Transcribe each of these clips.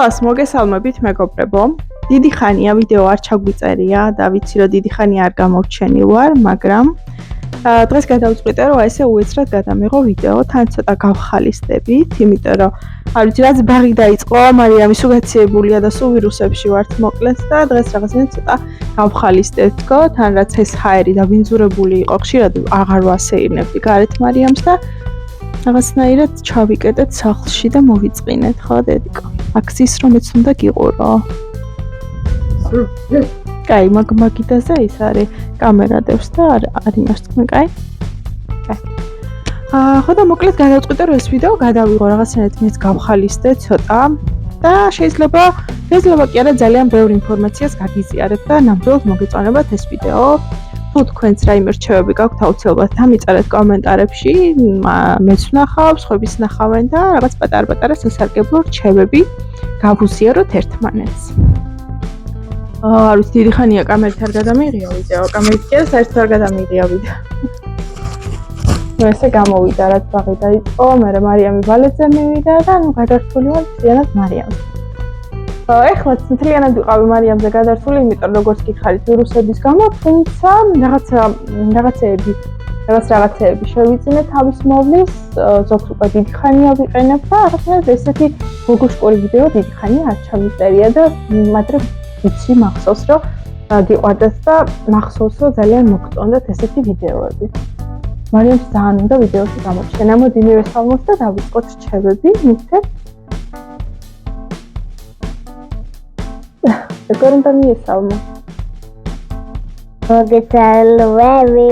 ყველას მოგესალმებით მეგობრებო. დიდი ხანია ვიდეო არ ჩაგვიწერია და ვიცი რომ დიდი ხანია არ გამოვჩენი ვარ, მაგრამ დღეს გადავწყვიტე რომ ესე უეცრად გადამიღო ვიდეო, თან ცოტა გავხალისდებით, იმიტომ რომ არ ვიცი რაც ბაღი დაიწყო, მარიამი სულ გაციებულია და სულ ვირუსებში ვართ მოკლედ და დღეს რაღაცნაირად ცოტა გავხალისდეთ თქო, თან რაც ეს ჰაერი და ბინძურებული იყო, ხშირად აღარ ვასეირნებდი გარეთ მარიამს და რაღაცნაირად ჩავიკეტეთ სახლში და მოვიწყინეთ, ხო დედიკო? აქციის რომეც უნდა გიყურო. კაი, მაგიდაზე ის არის კამერა დევს და არ იმას თქვენ, კაი? კაი. ხო და მოკლედ გადავწყვიტე რომ ეს ვიდეო გადავიღო რაღაცნაირად მეც გავხალისდე ცოტა და შეიძლება კი არა ძალიან ბევრი ინფორმაციას გაგიზიარებ და ნამდვილად მოგეწონებათ ეს ვიდეო. თუ თქვენც რაიმე რჩევები გაქვთ, აუცილებლად ამიწერეთ კომენტარებში, მეც ვნახავ, სხვაებიც ნახავენ და რაღაც პატარ-პატარა სასარგებლო რჩევები გავუზიაროთ ერთმანეთს. არ ვიცი, დიდი ხანია კამერით არ გადამიღია ვიდეო, კამერით კი საერთოდ არ გადამიღია ვიდეო. ესე გამოვიდა, რაც ბაღი დაიწყო, მერე მარიამი ვალეზე მივიდა და გადარჩული ვარ მთლიანად მარიამს. ეხლა მთლიანად ვიყავი მარიამზე გადარჩული, იმიტომ როგორც გითხარით ვირუსების გამო, თუმცა რაღაცეები შევიწინე თავის მოვლის, ზოგს უკვე დიდი ხანია ვიყენებ და რაღაცნაირად ესეთი გოგოშკური ვიდეო დიდი ხანია არ ჩამიწერია და მაგრამ ვიცი მახსოვს რომ გიყვარდათ და მახსოვს რომ ძალიან მოგწონდათ ესეთი ვიდეოები. მარიამს ძალიან უნდა ვიდეოში გამოჩენა, მოდი მივესალმოთ და დავიწყოთ რჩევები, მითხრეთ. როგორ უნდა მიესალმო? მოგესალმები.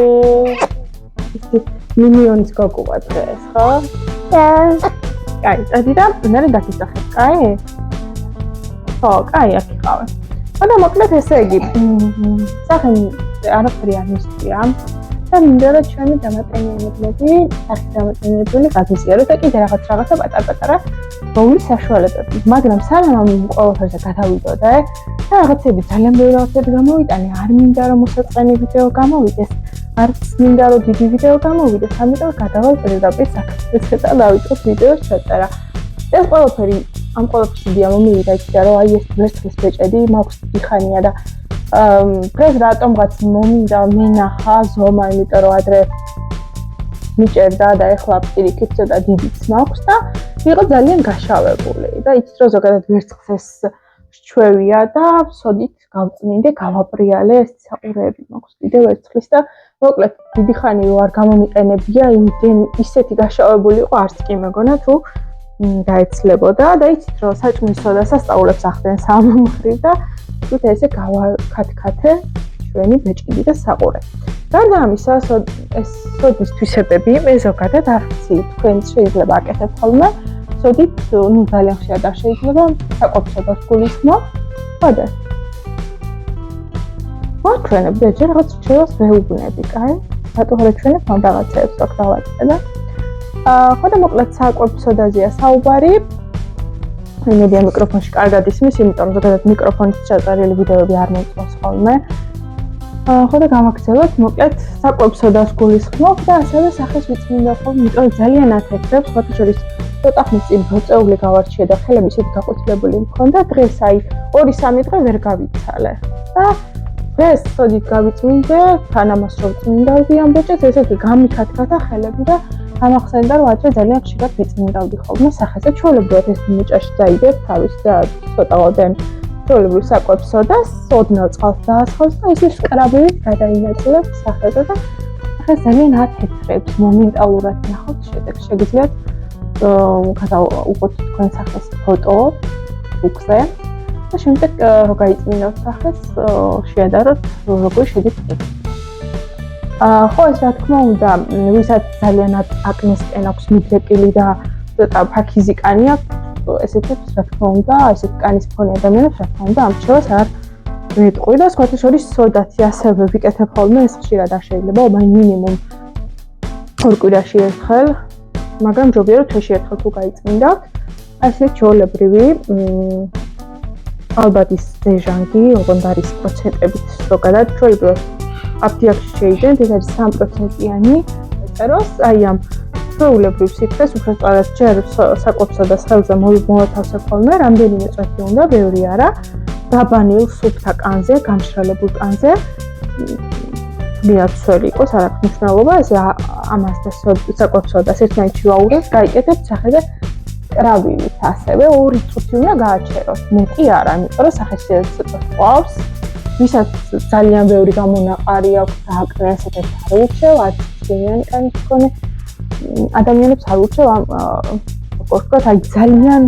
მინიონის გოგოა დღეს, ხო? და. კაი, წადი და მერე დაგისახებ, კაი? ხო, კაი, აქ იყავე. და მოკლედ ესე იგი, სახე არაფერი არ მისწია. და მინდა რომ ჩვენი დამატებითები, სახის დამატებითები გაგიზიაროთ და კიდე რაღაცა პატარ-პატარა მოვლის საშუალებები. მაგრამ სანამ ამ ყველაფერზე გადავიდოდე და რაღაცები ძალიან ბევრი რაღაცები გამოვიტანე, არ მინდა რომ მოსაწყენი ვიდეო გამოვიდეს, არც მინდა რომ დიდი ვიდეო გამოვიდეს, ამიტომ გადავალ პირდაპირ საქმეზე და დავიწყოთ ვიდეოს ჩაწერა. ეს ყველაფერი ამ ყველაფრის იდეა მომივიდა იქიდან რომ აი ეს ვერცხლის ბეჭედი მაქვს დიდი ხანია და დღეს რატომღაც მომინდა მენახა ზომა, იმიტომ რომ ადრე მიჭერდა და ეხლა პირიქით ცოტა დიდიც მაქვს და იყო ძალიან გაშავებული და იცით რომ ზოგადად ვერცხლის შჩევია და ვსოდით გავწმინდე, გავაბრიალე ეს საყურეები მაქვს კიდე ვერცხლის და მოკლედ დიდი ხანი არ გამომიყენებია, იმდენ ისეთი გაშავებული იყო არც კი მეგონა თუ დაეცლებოდა და იცით რომ საჭმლის სოდას ასწავლებს ახდენ სამმხრივ და თუთ ესე გავაკათქათე ჩვენი ბეჭედი და საყურე. გარდა ამისა, ეს სოდის თვისებები მე ზოგადად არ ვიცი, თქვენ შეიძლება აკეთებთ ხოლმე. სოდით, ძალიან ხშირად არ შეიძლება საკვებსოდას გულისხმობ. ხოდა. მოჩვენებ და ჯერ რაღაც რჩევას ვეუბნები, კაი? რატო არ ეჩვენებ ამ რაღაცებს, აქ დავაწყე და ხოდა მოკლედ საკვებსოდაზეა საუბარი. მედია მიკროფონში კარგად ისმის, იმიტომ ზოგადად მიკროფონის ჩაწერილი ვიდეოები არ მომწონს ხოლმე. ხოდა გავაგრძელოთ, მოკლედ საკვებსოდას გულისხმობ და ასევე სახეს ვიწმინდა ხოლმე, იმიტომ ძალიან ათეთრებს, ხოთი შორის ცოტა ხნის წინ ბოწეული გავარჩიე და ხელები ისეთი გაყუთლებული მქონდა, დღეს აი 2-3 დღე ვერ გავიცალე. და დღეს სოდით გავიწმინდე, თან ამას რომ წმინდავდი ამ ბოჭეს, ესეთი გამიქათქათა ხელები და გამახსენდა რომ ადრე ძალიან ხშირად ვიწმინდავდი ხოლმე სახეზე, ჩვეულებრივად ეს მინიჭაში დაიდებ თავის და ცოტაოდენ ჩვეულებრივ საკვებსოდას, ოდნავ წყალს დაასხავს და ისე სკრაბებით გადაინაწილებ სახეზე და ახლა ძალიან ათეთრებს მომენტალურად ნახავთ შედეგს. შეგიძლიათ გადავუყოთ თქვენ სახეს ფოტო ბუქზე და შემდეგ რო გაიწმინდოთ სახეს, შეადაროთ როგორ შედის ეს. ხო, ეს რა თქმა უნდა, ვისაც ძალიან აკნესკენ აქვს მიდრეკილი და ცოტა ფაქიზი კანი აქვს, ესეთებს რა თქმა უნდა, ესეთ კანის მქონე ადამიანებს რა თქმა უნდა ამ რჩევას არ ვეტყვი და სხვათა შორის სოდათი ასევე ვიკეთებ ხოლმე, ეს ხშირად არ შეიძლება, მინიმუმ 2 კვირაში ერთხელ, მაგრამ ჯობია რომ თვეში ერთხელ თუ გაიწმინდავთ, ასეთ ჩვეულებრივი ალბათ ის დეჟანგი, ოღონდ არის პროცენტებით ზოგადად ჩვეულებრივად აფთიაქში შეიძლება ეს არის 3%-იანი ეტეროს, აი ამ ჩვეულებრივ სითხეს უფრო სწორად ჯერ საკვებსა და სხელზე მოათავსე ხოლმე, რამდენიმე წუთი უნდა, ბევრი არა, დაბანილ სუფთა კანზე, გამშრალებულ კანზე. მიაცველი იყოს, არ აქვს მნიშვნელობა, ესე ამას და საკვებსოდას ერთმანეთში ვაურევთ, გაიკეთებთ სახეზე კრავილით, ასევე 2 წუთი უნდა გააჩეროთ, მეტი არა, იმიტომ რომ სახესიარო ცოტა ყავს, ვისაც ძალიან ბევრი გამონაყარი აქვს და აკრა ასეთებს არ ურჩევ, არც წვიმიანი კანის მქონე ადამიანებს არ ურჩევ ამ როგორც ვთქვათ, აი ძალიან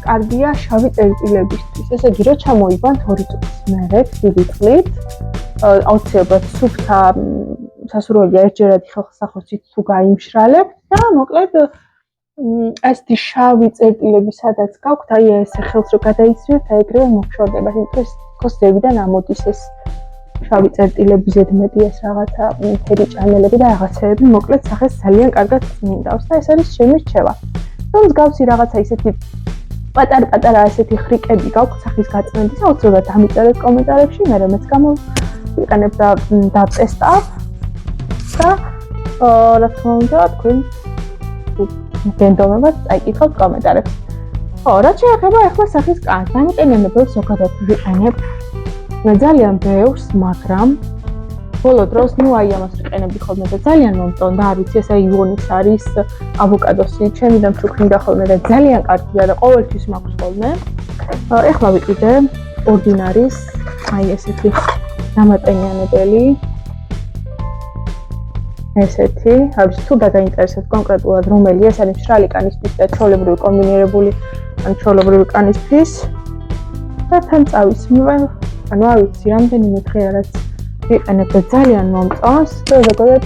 კარგია შავი წერტილებისთვის, ესე იგი რომ ჩამოიყვანთ 2 წუთის მერე დიდი წყლით, აუცილებლად სუფთა სასურველია ერთჯერადი ხელსახოცით თუ გაიმშრალებთ და მოკლედ ასეთი შავი წერტილები სადაც გაქვთ, აი ესე ხელს რო გადაიცვიოთ, აი ეგრევე მოგშორდება, იმიტომ რომ კოსტებიდან ამოდის ეს შავი წერტილები ზედმეტი ეს რაღაცა მთელი ჭანელები და რაღაცეები, მოკლედ სახეს ძალიან კარგად წმინდავს და ეს არის ჩემი რჩევა. რომ მსგავსი რაღაცა ისეთი პატარ-პატარა ასეთი ხრიკები გაქვთ სახის გაწმენდის, აუცილებლად ამიწერეთ კომენტარებში, მე მეც ვიყენებ და დაწესტავ და რა თქმა უნდა თქვენ გენდომებად წაიკითხავთ კომენტარებში. ხო, რაც შეეხება ახლა სახის კანს, დამიტენებელ ზოგადად ვიყენებ ძალიან ბევრს, მაგრამ ბოლო დროს აი ამას ვიყენებდი ხოლმე და ძალიან მომწონდა, არ ვიცი, ესა ივონის არის, ავოკადოსი, ჩემიდან ვშუქნიდა ხოლმე და ძალიან კარგია და ყოველთვის მაქვს ხოლმე. ახლა ვიყიდე ორდინარის, აი ესეთი დამატენიანებელი ესეთი, არის თუ გადაინტერესებთ კონკრეტულად რომელი, ეს არის მშრალი კანისთვის და ჩვეულებრივი კომბინირებული ან ჩვეულებრივი კანისთვის და თან წავისმევ, ანუ არ ვიცი, რამდენიმე დღე რაც ვიყენებ და ძალიან მომწონს და ზოგადად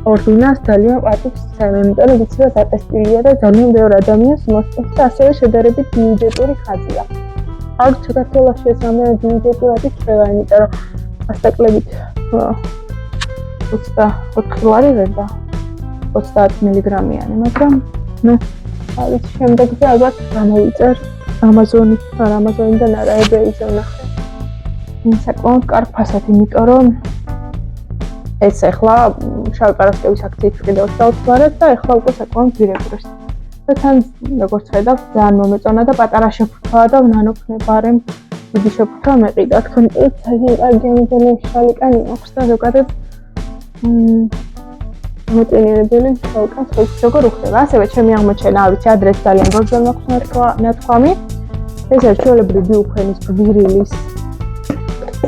ორდინას ძალიან პატივს სცემ, იმიტომ რომ ვიცი რომ დატესტილია და ძალიან ბევრი ადამიანს მოსწონს და ასევე შედარებით ბიუჯეტური ხაზია. არ საქართველოში ეს რამდენად ბიუჯეტურად იქნება, იმიტომ რომ ასტაკლებით 24 ლარი და 30 მილიგრამიანი, მაგრამ ნუ არის შემდეგზე ალბათ გამოვიწერ Amazon-დან არა eBay-ზე ვნახე. საკმაოდ კარგ ფასად, იმიტომ რომ ეს ახლა შავი პარასკევის აქციით ვიყიდე 20 ლარად და ახლა უკვე საკმაოდ ძირებრეს. და თან როგორც ხედავთ, ძალიან მომეწონა და პატარა შეფუთაა და ვნანოქნე ბარემ დიდი შეფუთა მეყიდა. თქვენ ძალიან კარგი ამოდელი მშრალი კანი აქვს და ზოგადად მოწინებელი შავკანს ხოც როგორ უხდება. ასევე ჩემი აღმოჩენა, არ ვიცი, ადრეს ძალიან გორჯერ მაქვს ნათქვამი. ეს არის ჩვეულებრივი ბიუფენის გვირილის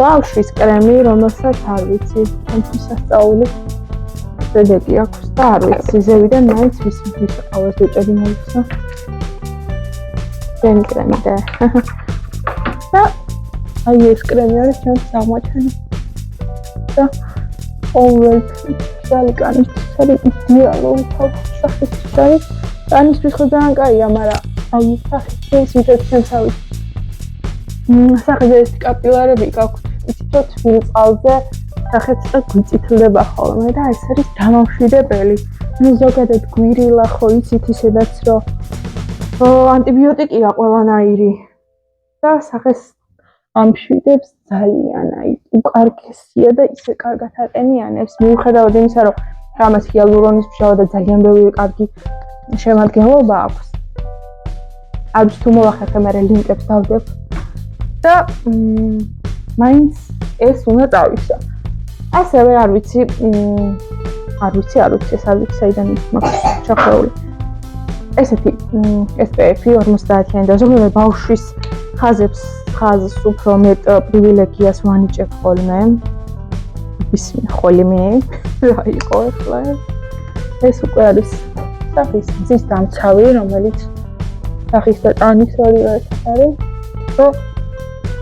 ბავშვის კრემი, რომელსაც არ ვიცი, ჩემთვის სასწაული შედეგი აქვს და არ ვიცი, ზევიდან მაინც ვის ყავას ეჭები მოიცა. ჩემი კრემი და აი ეს კრემი არის ჩემს აღმოჩენა. და მშრალი კანისთვის არის იდეალური სახის არის. კანისთვის ხო ძალიან კაია, მაგრამ აი სახის ვისაც შევსავით. სახეზე ეს კაპილარები გაქვთ, იცით რომ თბილ წყალზე სახეც და გვიწითლდება ხოლმე და ეს არის დამამშვიდებელი. ნუ ზოგადად გვირილა ხო იცით ისედაც რომ ანტიბიოტიკია ყველანაირი და სახეს ამშვიდებს ძალიან, აი უკარგესია და ისე კარგად აყენიანებს, მიუხედავად იმისა, რომ რამაც ჰიალურონის მჟავა და ძალიან ბევრი კარგი შემადგენლობა აქვს. არის თუ მოვახერხე მე ლინკებს დავდებ და მაინც ეს უნდა წავისა. ასევე არ ვიცი, ეს არ ვიცი, საიდან მაქვს ჩახრეული. ესეთი SPF 50-იანი და ზოგადად ბავშვის ხაზს უფრო მეტ პრივილეგიას ვანიჭებ ხოლმე. ხოლმე რა იყო ახლა? ეს უკვე არის სახის მზის დამცავი, რომელიც სახის და ტანის ორივე არის.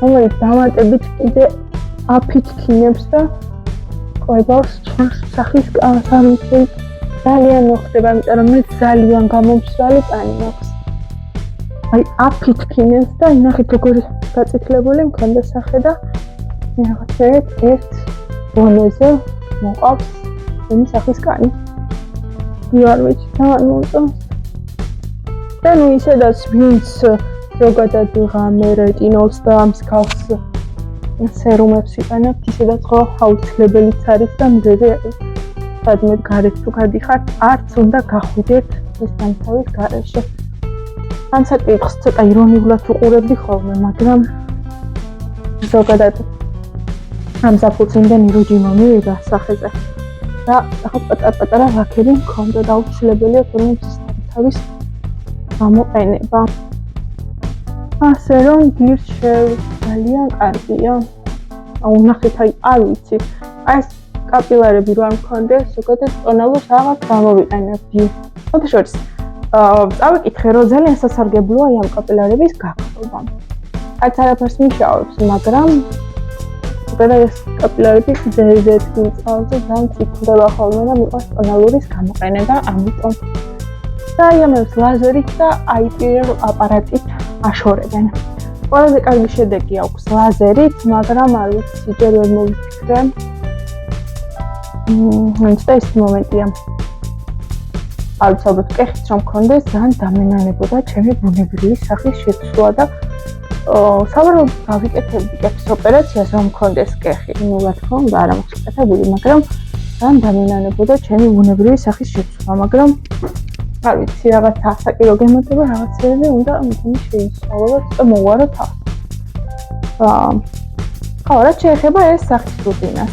რომელიც დამატებით კიდე აფეთქინებს და ყვებავს სახის კანს, არ ვიცი, ძალიან მოხდება, იმიტომ რომ მე ძალიან გამომცრალი ტანი მაქვს. აი აფეთქინებს და ნახეთ როგორი გაწითლებული მქონდა სახე და რაღაცეეთ ერთ ბონეზე მოყავს იმის სახის კანი. არ ვიცი, ძალიან მომწონს. და ნუ ისედაც ვინც ზოგადად ღამე რეტინოლს და მსგავს სერუმებს იყენებთ, ისედაც ხო აუცილებელიც არის და მზეზე სადმე გარეთ თუ გადიხართ, არც უნდა გახვიდეთ ეს დამთავის გარეშე. ამ საკითხს ცოტა ირონიულად უყურებდი ხოლმე, მაგრამ ზოგადად ამ საფუძვლიდან იროჯიმო მივიდა სახეზე. და ახლა პატარ-პატარა ლაქები მქონდა და აუცილებელია თურმე თავის გამოყენება. ასე რომ გირჩევ ძალიან კარგია. ნახეთ, არ ვიცი. ეს კაპილარები რო არ მქონდეს, ზოგადად ტონალურს რაღაც გამოვიყენებდი. ოღონდ წავიკითხე, რომ ძალიან სასარგებლოა ამ კაპილარების გაქრობა. არც არაფერს მიშავებს, მაგრამ ეს კაპილარები ძირითადად წყალზე ძალიან ციფრდება ხოლმე და მიყვარს ტონალურის გამოყენება, ამიტომ და ამებს ლაზერით და IPL აპარატით აშორებენ. ყველაზე კარგი შედეგი აქვს ლაზერით, მაგრამ არ ვიცი, ჯერ ვერ მოვიფიქრე. და ეს მომენტია. ალბათ კეხიც რომ მქონდეს, ძალიან დამენანებოდა ჩემი ბუნებრივი სახის შეცვლა და სავარაუდოდ გავიკეთებდი კეხის ოპერაციას რომ მქონდეს კეხი. ნუ რა თქმა უნდა არ მაქვს გაკეთებული, მაგრამ ძალიან დამენანებოდა ჩემი ბუნებრივი სახის შეცვლა, მაგრამ არ ვიცი, რაღაც ასაკირო გემოტება, რაღაცეები უნდა მქონი შეიცვალა და მოვარო თავს. ხო, რაც შეეხება ეს სახის რუტინას.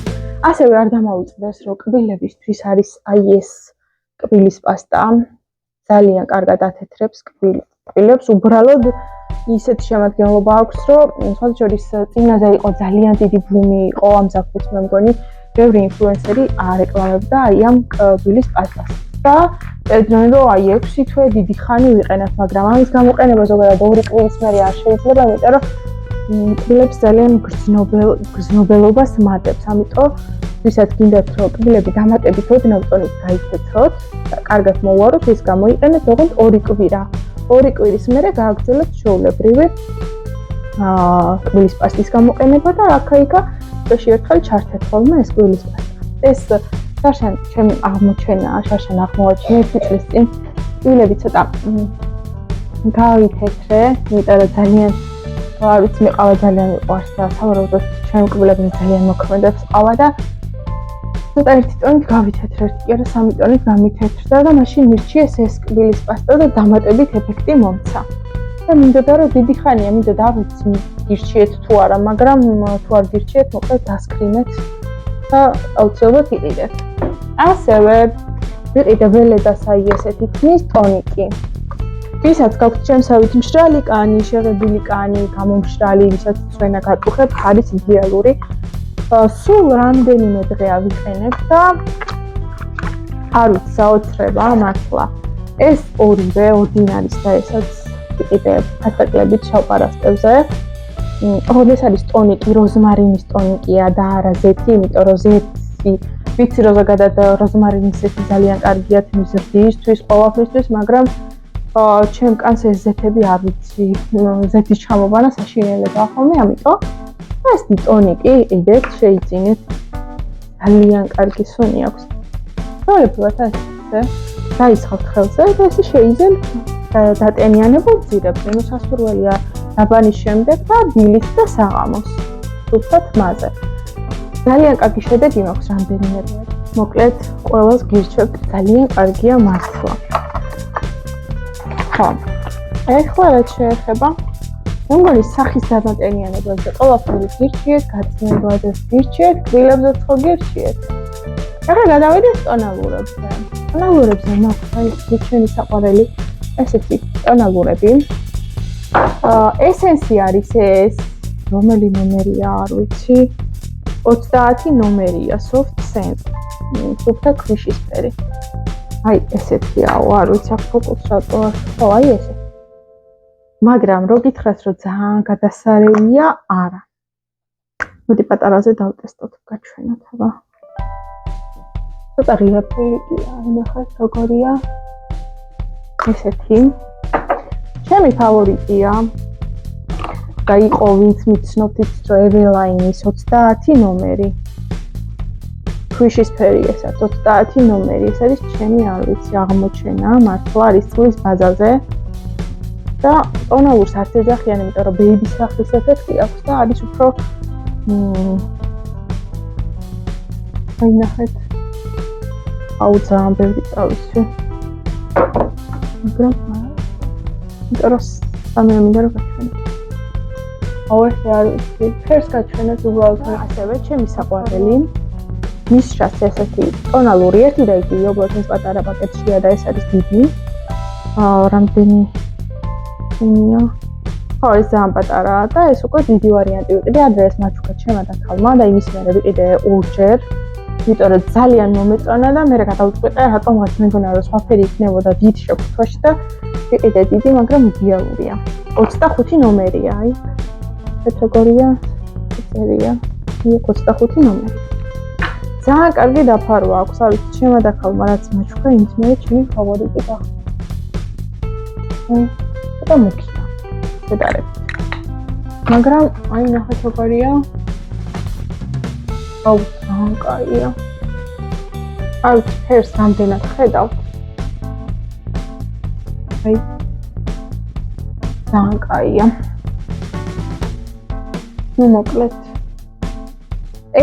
ასევე არ დამავიწყდეს, რომ კბილებისთვის არის ეს კბილის პასტა ძალიან კარგად ათეთრებს კბილებს, უბრალოდ ისეთი შემადგენლობა აქვს, რომ სხვათა შორის წინაზე იყო ძალიან დიდი ბუმი იყო ამ ზაფხულს მე მგონი, ბევრი ინფლუენსერი არეკლამებდა ამ კბილის პასტას. და ედრენ რომ 6 თვე დიდი ხანი ვიყენებ, მაგრამ ამის გამოყენება ზოგადად 2 კვირის მერე არ შეიძლება, იმიტომ რომ კბილებს ძალიან გრძნობელობას მატებს, ამიტომ ვისაც გინდათ რომ კბილები დამატებით ოდნავ ტონით გაიქეცოთ და კარგად მოვაროთ, ეს გამოიყენეთ ოღონდ 2 კვირა. 2 კვირის მერე გააგრძელებთ ჩვეულებრივი კბილის პასტის გამოყენება და აქა-იქა წელში ერთხელ ჩართეთ ხოლმე ეს კბილის პასტა. ეს შარშან ჩემი აღმოჩენაა, შარშან აღმოაჩინე წლის წინ კბილები ცოტა გავითეთრე, იმიტომ რომ ძალიან არ ვიცი, მე ყავა ძალიან მიყვარს და სავარაუდოდ ჩემი კბილები ძალიან მოქმედებს ყავა და ცოტა 1 ტონით გავითეთრე, 1 კი არა 3 ტონით გამითეთრდა და მაშინ მირჩიეს ეს კბილის პასტა და დამატებით ეფექტი მომცა. და მინდოდა რომ დიდი ხანია, მინდოდა არ ვიცი გირჩიეთ თუ არა, მაგრამ თუ არ გირჩიეთ, მოკლედ დასკრინეთ და აუცილებლად იყიდეთ. ასევე ვიყიდე ველედასაი ესეთი თმის ტონიკი. ვისაც გაქვთ შემსავით მშრალი კანი, შეღებილი კანი, გამომშრალი, ვისაც ცვენა გატუხებთ, არის იდეალური. სულ რამდენიმე დღე ავიყენებ და არ ვიცი, საოცრება მართლა. ეს ორივე ორდინარის და ესაც იყიდე ფასტაკლებით შავპარასტებზე. ოღონდ ეს არის ტონიკი, როზმარინის ტონიკია და არა ზეთი, იმიტომ რომ ზეთი ვიცი რომ ზოგადად როზმარინის ზეთი ძალიან კარგია თმის ზრდისთვის, ყოველთვის, მაგრამ ჩემ კანს ეს ზეთები არ ვიცი, ზეთის ჩამოვანა საშინელებაა ხოლმე, ამიტომ ეს ტონიკი იყიდეთ, შეიწინეთ. ძალიან კარგი სუნი აქვს. პროექტად ასე დაისხავთ ხელზე და ესე შეიძენთ დატენიანებულ ძირებს, ნუ სასურველია დაბანის შემდეგ და დილით და საღამოს. სუფთა თმაზე. ძალიან კარგი შედეგი მაქვს რამდენიმე დღე. მოკლედ, ყველას გირჩევთ, ძალიან კარგია მართლა. ხო. ეხლა რაც შეეხება მე მგონი სახის დაბატენიანებაზე ყველაფერი გირჩიეთ, გაწმენდვადეს გირჩიეთ, კბილებზეც ხო გირჩიეთ. ახლა გადავიდეთ ტონალურებზე. ტონალურებზე მაქვს აი ჩემი საყვარელი ესეთი ტონალურები. ესენსი არის ეს, რომელი ნომერია არ ვიცი. 30 ნომერია, soft sense. სუფთა ქვიშისფერი. აი ესეთიაო, არ ვიცი, აქ ფოკუს რატო არ ხო, აი ესე. მაგრამ რო გითხრათ, რომ ძალიან გადასარევია, არა. მოდი პატარაზე დავტესტოთ, გაჩვენოთ, აბა. ცოტა ღირაფრულია, ნახეთ როგორია. ესეთი. ჩემი ფავორიტია. და იყო ვინც მიცნობთ რომ Eveline-ის 30 ნომერი. ქვიშისფერი ესაც 30 ნომერი, ეს არის ჩემი არ ვიცი აღმოჩენა, მართლა არის წლის ბაზაზე. და ტონალურს არც ეძახიან, იმიტომ რომ ბეიბის სახის ეფექტი აქვს და არის უფრო აი ნახეთ. აუ ძალიან ბევრი წავისვი. მაგრამ იმიტომ რომ სამე მინდა რომ გაჩვენო. აუ ეს არ ვიცი, ფერს გაჩვენეთ უბრალოდ ასევე ჩემი საყვარელი. მის შას ესეთი ტონალური ერთი და იგივე, უბრალოდ ეს პატარა პაკეტშია და ეს არის დიდი. რამდენი ინია. ხო, ეს ძალიან პატარაა და ეს უკვე დიდი ვარიანტი ვიყიდე, ადრე ეს მაჩუკა ჩემმა დაქალმა და იმის მერე ვიყიდე ორჯერ. იმიტომ რომ ძალიან მომეწონა და მე გადავწყვიტე, რატომღაც მეგონა რომ სხვაფერი იქნებოდა დიდ შეფუთვაში და ვიყიდე დიდი, მაგრამ იდეალურია. 25 ნომერია, აი. კატეგორია წერია 25 ნომერი. ძალიან კარგი დაფარვა აქვს, არ ვიცი, ჩემმა დაქალმა რაც მაჩუკა, იმის მერე ჩემი ფავორიტი გახდა. და მუქია. შედარებით. მაგრამ აი ნახეთ როგორია. აუ, ძალიან კაია. აი, ფერს რამდენად ხედავთ. აი. ძალიან კაია. ნუ მოკლედ.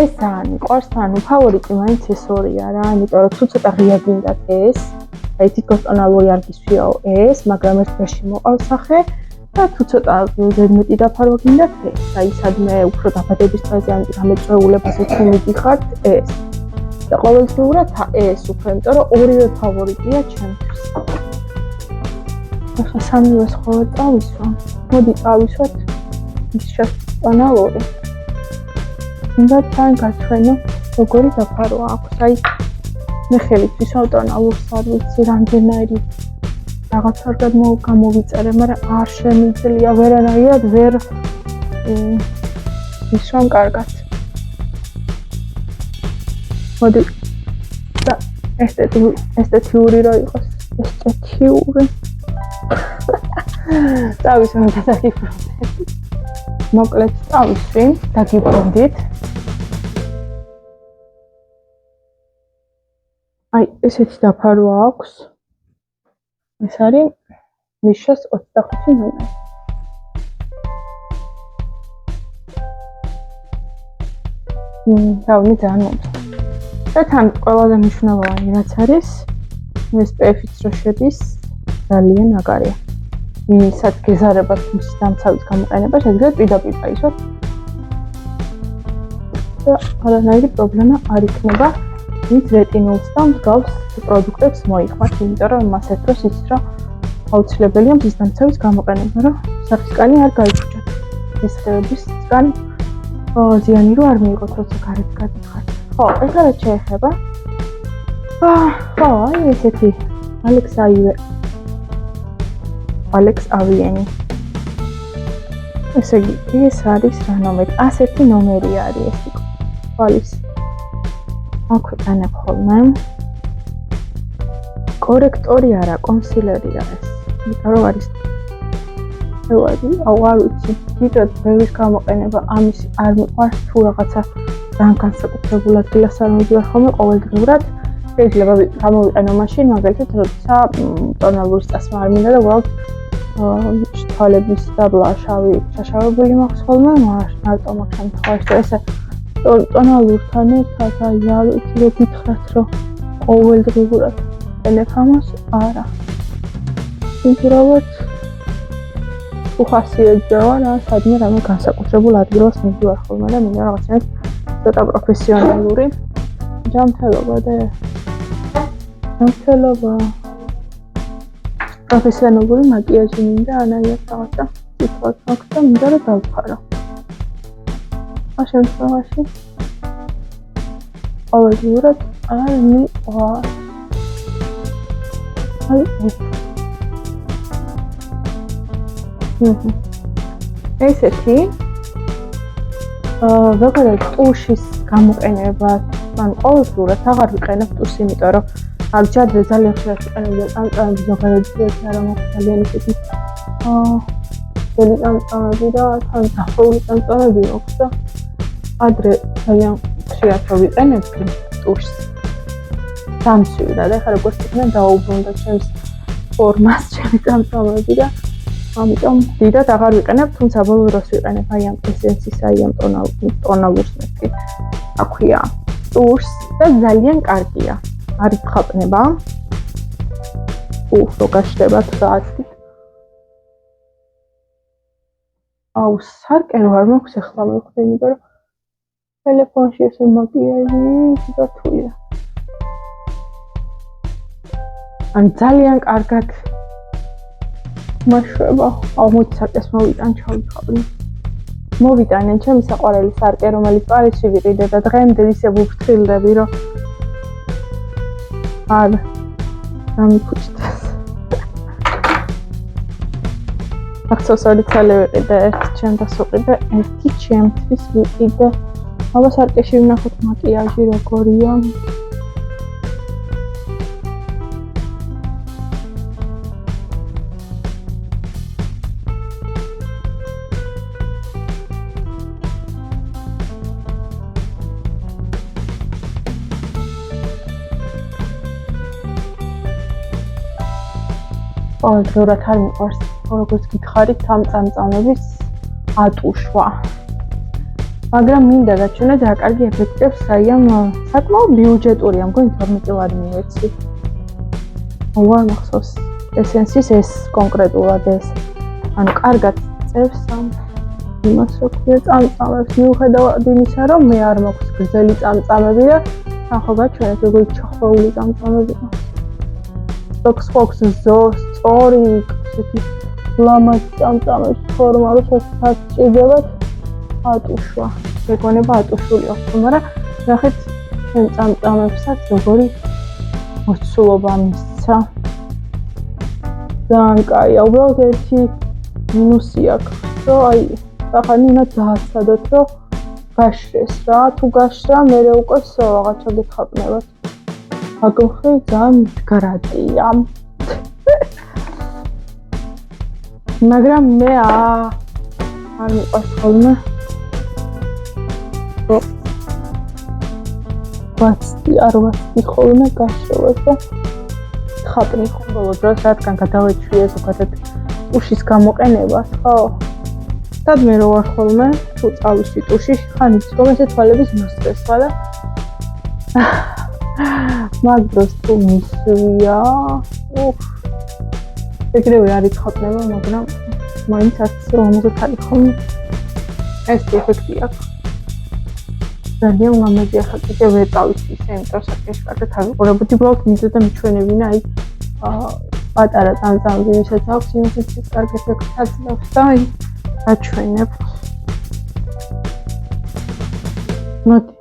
ეს ან ყავს ანუ ფავორიტი მაინც ეს ორია რა, იმიტომ რომ თუ ცოტა ღია გინდათ ეს, აი თითქოს ტონალური არ გისვიაო ეს, მაგრამ ერთ ფერში მოყავს სახე. და თუ ცოტა ზედმეტი დაფარვა გინდათ ეს, აი სადმე უფრო დაბადების დღეზე ან რამე წვეულებაზე თუ მიდიხართ ეს. და ყოველდღიურად ეს უფრო, იმიტომ რომ ორივე ფავორიტია ჩემთვის. ახლა სამივეს ხოლმე წავისვა. მოდი წავისვათ ის შეტანალური. და თან გაჩვენო როგორი დაფარვა აქვს. აი მე ხელით ვისვავ ტონალურს არ ვიცი რამდენაირი რაღაც არ გამოვიწერე, მაგრამ არ შემიძლია ვერანაირად ვერ ისვამ კარგად. მოდი და ესთეტიური რო იყოს, ესთეტიური. წავისვი და დაგიბრუნდეთ. მოკლედ წავისვი, დაგიბრუნდით. აი ესეთი დაფარვა აქვს. ეს არის მიშას 25 ნომერი. დავი ძალიან მომწონს. და თან ყველაზე მნიშვნელოვანი რაც არის, SPF-იც რო შედის, ძალიან მაგარია. ვისაც გეზარებათ მის დამცავის გამოყენება, შეგიძლიათ პირდაპირ დაისვათ. და არანაირი პრობლემა არ იქნება. ის რეტინულს და მსგავს პროდუქტებს მოიხმართ, იმიტომ რომ მასეთ დროს იცით რომ აუცილებელია მის დამცავის გამოყენება, რომ საფისკანი არ გაიჭრათ. ეს ხეებისგან ზიანი რო არ მიიღოთ, როცა გარეთ გადიხართ. ხო, ეხლა რა შეეხება? ხო, აი ესეთი Alex Avieni. ესე იგი, ეს არის რა ნომერი? 101 ნომერი არის ეს თვალის. აქვეყანებ ხოლმე. კორექტორი არა, კონსილერია ეს. იმიტომ რომ არის აუ არ ვიცი, დიდად ბევრის გამოყენება ამის არ მიყვარს თუ რაღაცა ძალიან განსაკუთრებულად დილას არ მივიდივარ ხოლმე ყოველდღიურად. შეიძლება გამოვიყენო მაშინ, მაგალითად, როცა ტონალურის წასვლა არ მინდა და უბრალოდ თვალების დაბლა შაშავებული მაქვს ხოლმე, მარტო მაგ შემთხვევაში და ესე ტონალურთან ერთად აი არ ვიცი რომ გითხრათ რომ ყოველდღიურად ენებ ამას არა. უბრალოდ უხასიათდება რა, სადმე რამე განსაკუთრებულ ადგილას მივდივარ ხოლმე და მინდა რაღაცნაირად ცოტა პროფესიონალური ჯანმრთელობა და პროფესიონალური მაკიაჟი მინდა ანაიად რაღაცა ციფრად მაქვს და მინდა რომ დავფარო. ამ შემთხვევაში ყოველდღიურად არ მიყვარს. აი ესეთი ზოგადად ტუშის გამოყენება, ან ყოველდღიურად აღარ ვიყენებ ტუშს, იმიტომ რომ არ ჯადრე ძალიან ხშირად ვიყენებდი წამწამები, ზოგადად არა მაქვს ძალიან ისეთი ძველი წამწამები და თან დახურული წამწამები მაქვს და ადრე ძალიან ხშირად ვიყენებდი ტუშს. დამცვიდა და ეხლა როგორც იქნება დაუბრუნდა ჩემს ფორმას, ჩემი წამწამები და ამიტომ დიდად აღარ ვიყენებ, თუმცა ბოლო დროს ვიყენებ აი ამ ესენსის, აი ამ ტონალურს მეთქი. აქვია ტუშს და ძალიან კარგია. არის ხაპნება. რო გაშდებათ საათით. აუ, სარკე არ მაქვს ახლა მივხვდი, იმიტომ რომ ტელეფონში ესე მაკიაჟი დათვლია. ან ძალიან კარგად მაშვება. აუ, მოდი სარკეს მოვიტან, ჩავიხაბნე. მოვიტანე ჩემი საყვარელი სარკე, რომელიც პარიზში ვიყიდე და დღემდე ისე ვუფრთხილდები, რომ არა გამიფუჭდეს. ახსოვსორი ცალი ვიყიდე, ერთი ჩემთვის ვიყიდე, ერთი ჩემთვის ვიყიდე. აბა სარკეში ვნახოთ მაკიაჟი როგორია. ყოველდღიურად არ მიყვარს, როგორც გითხარით, ამ წამწამების ატუშვა. მაგრამ მინდა გაჩვენოთ რა კარგი ეფექტებს საიამ საკმაოდ ბიუჯეტურია, მგონი 12 ლარი მივეცი. ვარ მახსოვს ესენსის ეს კონკრეტულად ეს. ანუ კარგად წევს ამ იმას რო ქვია წამწამებს. მიუხედავად იმისა, რომ მე არ მაქვს გრძელი წამწამები და თან ხო გაჩვენეთ როგორი ჩახვეული წამწამები მაქვს. Fox ზოს სწორი ესეთი ლამაზ წამწამებს ფორმა როსაც ჭირდებათ ატუშვა. ეგონება ატუშული აქვს, მაგრამ ნახეთ ჩემ წამწამებსაც როგორი მოცულობა მისცა. ძალიან კაია, უბრალოდ ერთი მინუსი აქვს, რომ აი სახანი უნდა დააცადოთ, რომ გაშრეს რა, თუ გაშრა, მერე უკვე რაღაცა გეთხაპნებათ. აგოხი ძალიან მდგრადია. მაგრამ მე არ მიყვარს ხოლმე. არ ვასწი ხოლმე გაშრობას და ხაპნი ხოლმე დროს, რადგან გადავეჩვიე ზოგადად ტუშის გამოყენებას, ხო? და მე რო ვარ ხოლმე, თუ წავისვი ტუში, ხან იცი რომ ესე თვალების მოსწესვა და მაგდროს თუ მისვია, ეგრევე არის ხაპნება, მაგრამ მაინც არც 50 არის ხოლმე. ეს ეფექტი აქვს. ძალიან ლამაზია, ხა კიდე ვერ წავისვი ისე, იმიტომ რომ საკეში კარგად ავიყურებოდი, უბრალოდ მინდოდა მიჩვენებინა, აი პატარა წამწამები, ვისაც აქვს, იმასაც კარგ ეფექტს აძლევს და აი აჩვენებ. მოდი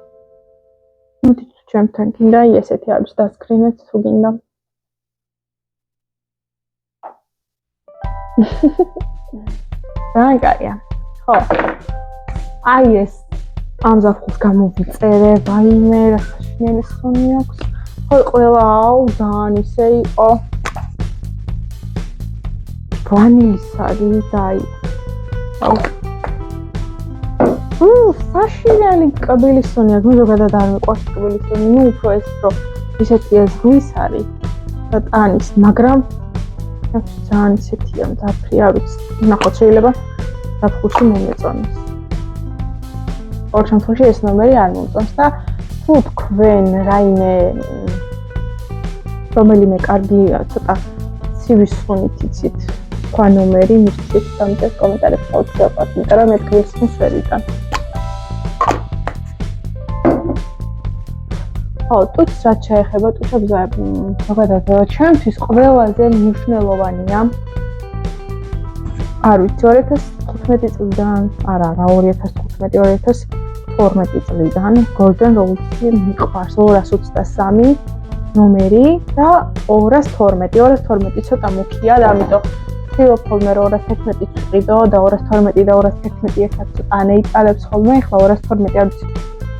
ჩემთან გინდა ესეთი არის დასკრინეთ თუ გინდა. რაგაია. ხო. აი ეს ამ ზაფხულს გამოვიწერე, ვაიმე, რა საშინელი ხონი აქვს. ხო, ყველა ძალიან ისე იყო. ვანილისარი და აი. საშინელი კბილისონი აქვს, ზოგადად არ მიყვარს კბილისონი, ნუ უფრო ეს რომ ისეთი ეს ზღვის არის და ტანის, მაგრამ ძალიან ისეთია მძაფრი, არ ვიცი, ნახოთ შეიძლება ზაფხულში მომეწონოს. ორ შემთხვევაში ეს ნომერი არ მომწონს და თუ თქვენ რაიმე რომელიმე კარგი ცოტა ცივი სუნით იცით სხვა ნომერი მისცეთ სამწეს კომენტარებში აუცილებლად, იმიტომ რომ მე კბილისონს ვერ ვიტან. ხო, ტუჩს რაც შეეხება, ტუჩებს ზოგადად ჩემთვის ყველაზე მნიშვნელოვანია. არ ვიცი, 2015 წლიდან, არა, 2015-2012 წლიდან Golden Rose-ი მიყვარს 223 ნომერი და 212. 212 ცოტა მუქია და ამიტომ ვთქვი ხოლმე 211-იც ვიყიდო და 212 და 211 ერთად ცოტა ანეიტალებს ხოლმე, ახლა 212 არ ვიცი.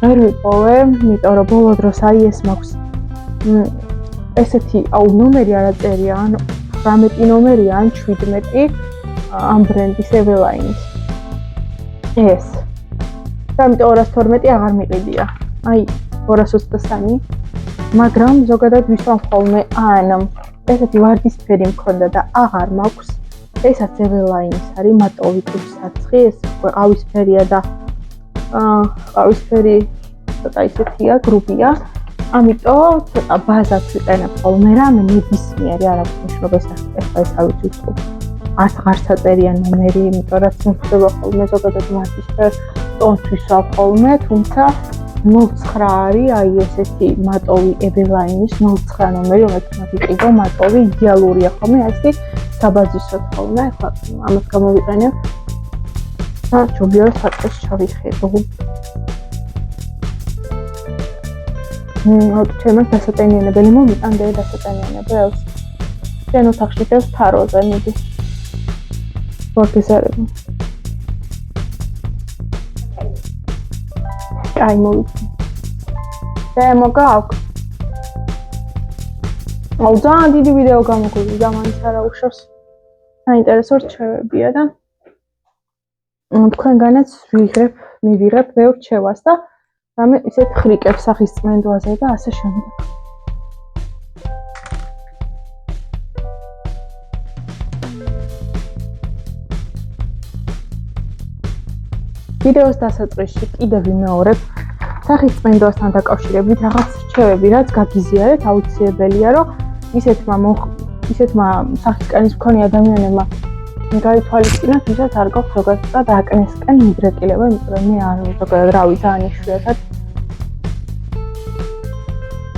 ვერ ვიპოვე, იმიტომ რომ ბოლო დროს აი ეს მაქვს ესეთი ნომერი არ აწერია, ან 18 ნომერია, ან 17 ამ ბრენდის Eveline-ის. ეს. და ამიტომ 212 აღარ მიყიდია. აი 223, მაგრამ ზოგადად ვისვამ ხოლმე ან ესეთი ვარდისფერი მქონდა და აღარ მაქვს. ესაც Eveline-ის არის მატოვი ტუჩსაცხი, ეს ყავისფერია და ყავისფერი ცოტა ისეთია, გრუპია ამიტომ ცოტა ბაზას ვიყენებ ხოლმე რამე ნებისმიერი არ აქვს მნიშვნელობა ეს ეს ავიცი ვთქვი. არც ღარსაწერია ნომერი, იმიტომ რაც მოხდება ხოლმე ზოგადად მარტის ტონს ვისვავ ხოლმე, თუმცა 09 არის აი ესეთი მატოვი Ebeline-ის 09 ნომერი, რომელიც მოგიყიდო მატოვი იდეალურია ხოლმე, ასეთი საბაზისოდ ხოლმე, ახლა ამას გამოვიყენებ. და ჯობია რომ საწყის ჩავიხედო. ჩემს დასატენიანებელი მომიტანდა დასატენიანებელს. ჩვენ ოთახში დევს თაროზე მიდი. ვაგეზარები. აი მოვიწი. და მოგაქვს. აუ ძალიან დიდი ვიდეო გამოგვიყვება, მაინც არა უშავს. საინტერესო რჩევებია და თქვენგანაც მივიღებ ბევრ რჩევას და რამე ისეთ ხრიკებს სახის წმენდვაზე და ასე შემდეგ. ვიდეოს დასაწყისში კიდევ ვიმეორებ სახის წმენდვასთან დაკავშირებით რაღაც რჩევები, რაც გაგიზიარეთ, აუცილებელია, რომ ისეთმა სახისკანის მქონე ადამიანებმა გაითვალისწინოთ, ვისაც არ გაქვს ზოგადად აკნესკენ მიდრეკილება, იმიტომ რომ მე არ ზოგადად რავი ძალიან იშვიათად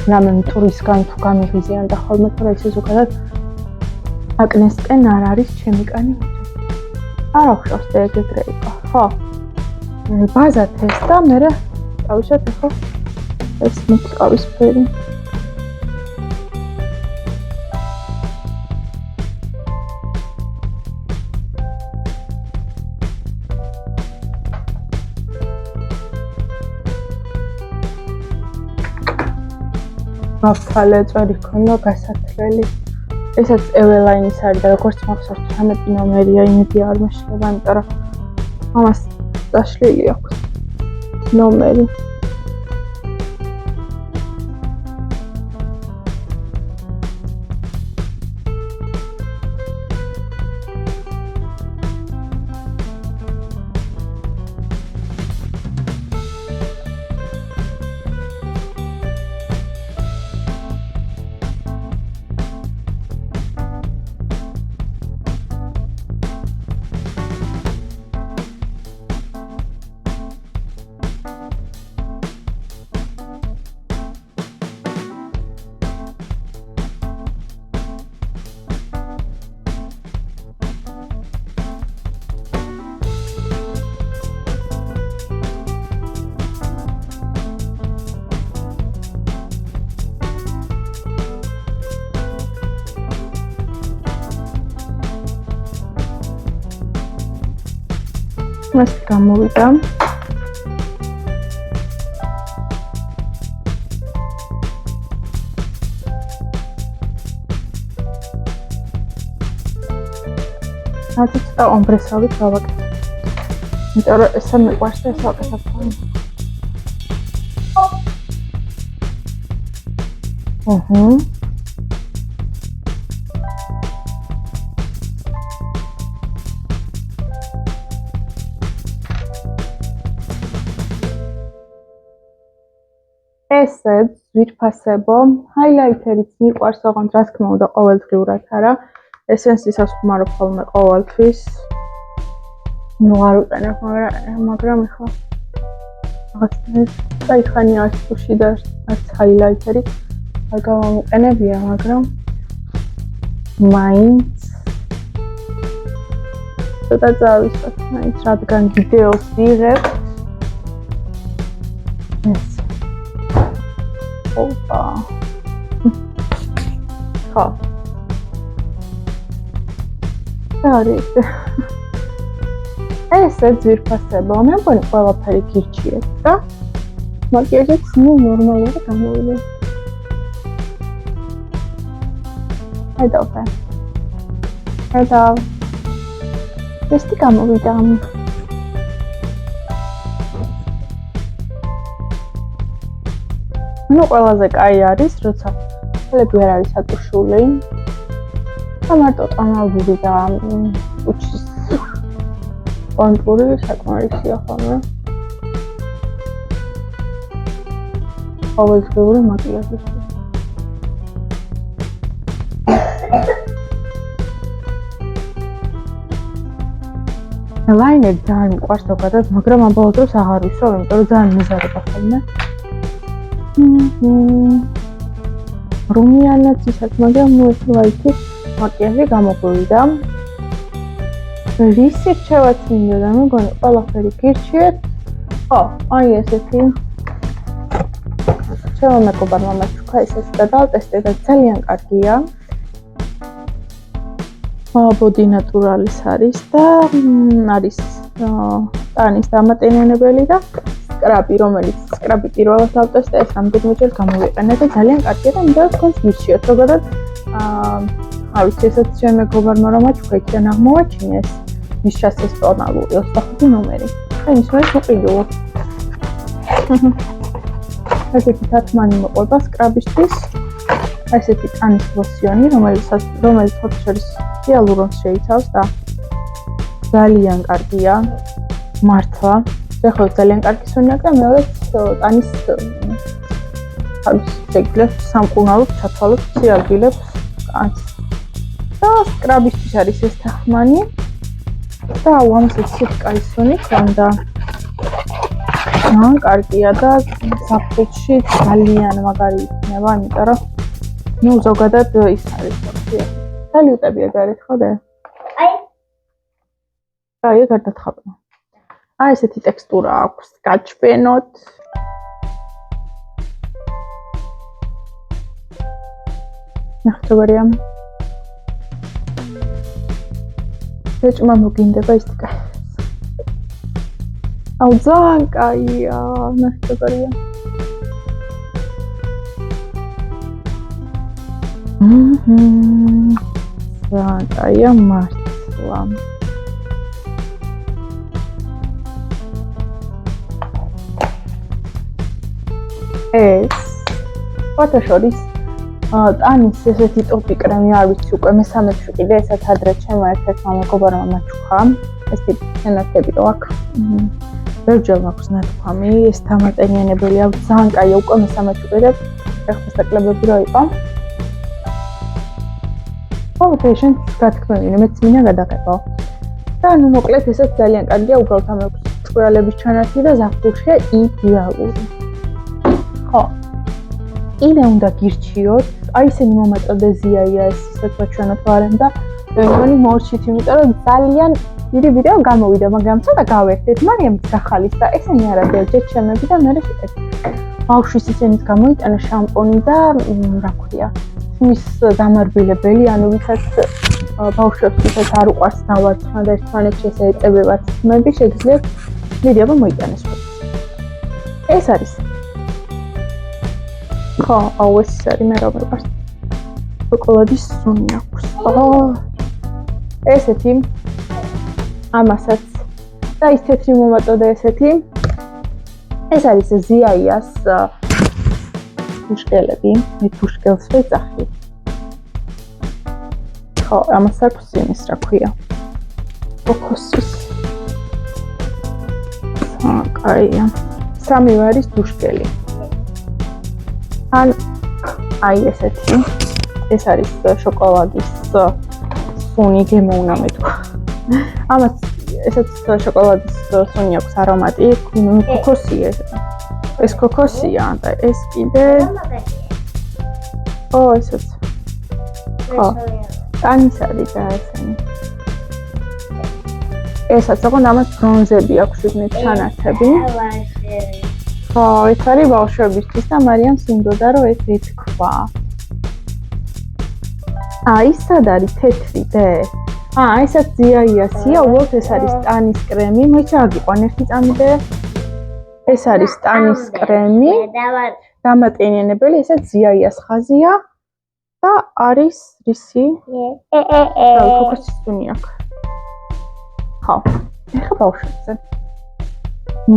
რამე მტვრისგან თუ გამიღიზიან და ხოლმე თორე ისე ზოგადად აკნესკენ არ არის ჩემი კანი მიდრეკილი. არ აღშავს და ეგრე იყო, ხო? ბაზა თესტა, მე დავიშოთ ახლა ეს მოვყავისფერი. მაფთალე წვერი ქონდა გასათლელი. ესაც Ebeline-ის არის და როგორც მახსოვს 13 ნომერია, იმედი არ მეშლება, იმიტომ რომ ამას დაშლილი აქვს ნომერი. მას გამოვიდა. ასე ცოტა ომბრესავით გავაკეთე. იმიტომ რომ ესა მიყვარს და ეს ვაკეთებ ხოლმე. ესეც ვირფასებო, ჰაილაიტერიც მიყვარს, ოღონდ რა თქმა უნდა ყოველდღიურად არა. ესენსისას ხმარობ ხოლმე ყოველთვის. ნუ არ ვიყენებ, მაგრამ ახლა რაღაცნაირად საიხანი ასში და არც ჰაილაიტერი არ გამომიყენებია, მაგრამ მაინც ცოტა წავისვათ, მაინც რადგან ვიდეოს ვიღებ. ეს ოპა. ხო. არის. ესეც ვირფასებო, მე მგონი ყველაფერი გირჩიეთ და მაკიაჟიც ნორმალურად გამოვიდა. Հետո Տեստի გამოვიდა. Ну, ყველაზე კაი არის, როცა ხელები არ არის ატუშული. და მარტო ტონალური და უჩის კონტური საკმარისია ხოლმე. ყოველდღიური მაკიაჟისთვის. ლაინერი ძალიან მიყვარს ზოგადად, მაგრამ ამბოლო დროს აღარ ვისვამ, იმიტომ რომ ძალიან მიზარება ხოლმე. რომიანაც ისაც, მაგრამ მოესმაითი მაკიაჟი გამოგვივიდა. რისი რჩევაც მინდოდა, მეგონი ყველაფერი გირჩიეთ. ხო, აი ესეთი. ჩემო მეგობარმა მაჩუქა ესეც და დავტესტე და ძალიან კარგია. ბოდი ნატურალის არის და არის ტანის დამატენებელი და სკრაბი, რომელიც სკრაბი პირველად დავტესტე, ეს რამდენიმეჯერ გამოვიყენე და ძალიან კარგია და მინდა თქვენს გირჩიოთ. ზოგადად არ ვიცი, ესეც ჩემო მეგობარმა რომ მაჩუქა, იქიდან აღმოვაჩინეს მის ჩასეს ტონალური 25 ნომერი. აი ის არის მოყიდულო. ესეთი თათმანი მოყვება სკრაბისთვის. ესეთი ტანის ლოსიონი, რომელიც ხოთშორის ჰიალურონს შეიცავს და ძალიან კარგია. მართლა. ეხლა ძალიან კარგი სუნი აქვს და მეორე ტანის შეგძლებს სამკურნალოდ ჩათვალოთ სიარბილებს კანს. და სკრაბისთვის არის ეს თათმანი. და ამას ესეთი კაი სუნი ქონდა. კარგია და საფრთხეში ძალიან მაგარი იქნება, იმიტომ რომ ნუ ზოგადად ის არის ფაქია. სალუტები ეგარეთ ხოდე? აი, ეგარ დათხაბა. აი ესეთი ტექსტურა აქვს, გაჩვენოთ. ნახტოვარია. ეჭმა მოგინდება ის ტიკა. აუ ძალიან კაია, ნახტოვარია. ძალიან კაია მართლა. ეს ფოტოშორის ტანის ესეთი ტოპი კრემი არ ვიცი უკვე მე-13 კიდე ესაც ადრე ჩემო ერთ-ერთმა მეგობარმა მაჩუქა. ეს ტიპი რო აქვს. ბევრჯერ მაქვს ნათქვამი, ეს დამატენიანებელი აქვს, ძალიან კაია, უკვე მე-13 კიდე ეხლა საკლებები რო იყო. ფოტოშენ გათქმევინე, მეც მინდა გადაღებო. და ნუ მოკლედ ესეც ძალიან კარგია, უბრალოდ ამ აქვს ჭვრალების ჩანართი და ზაფხულშია იდეალური. ხო. კიდე უნდა გირჩიოთ, აი ესენი მომაწოდებელია ეს ისეთ ვაჩვენოთ ვარენ და მეგონი მორჩით, იმიტომ რომ ძალიან დიდი ვიდეო გამოვიდა, მაგრამ ცოტა გავერთეთ, მარიამის ახალის და ესენი არა ბევრჯერ ჩემები და მე შეკეთ. ბავშვის ისენიც გამოიტანა შამპონი და რა ქვია, მის დამარბილებელი, ანუ ვისაც ბავშვებს ვისაც არ უყვარს დავარცხნა და ერთმანეთში ესე ეწებებათ ხმები, შეგიძლიათ ვიდეო მოიტანეს. ეს არის ხო, აუ ეს არის მე რა ვიყავს. შოკოლადის სუნი აქვს. ესეთი ამასაც და ის თეთრი მომაწოდე ესეთი. ეს არის ზიაიას ფუშკელები, მე ფუშკელს ვეძახი. ხო, ამას აქვს იმის რა ქვია. კოკოსის. კაია. სამი არის ფუშკელი. აი ესეთი. ეს არის შოკოლადის სუნი გემოვნა მე თქვა. ამას ესეც შოკოლადის სუნი აქვს არომატი, კოკოსია ეს. ეს კოკოსია და ეს კიდე ესეც. ხო. ტანის არის და ესენი. ესაც ოღონდ ამას ბრონზები აქვს შეგნით ჩანართები. ხო, ეს არის ბავშვებისთვის და მარიამს უნდოდა რომ ეს ეთქვა. ის სად არის თეთრი დე? ესაც ზიაიასია, უბრალოდ ეს არის ტანის კრემი, მოიცა რა გიყვან ერთი წამიდე. ეს არის ტანის კრემი, დამატენიანებელი, ესაც ზიაიას ხაზია და არის რისი? კოკოსის სუნი აქვს. ხო, ეხლა ბავშვებზე.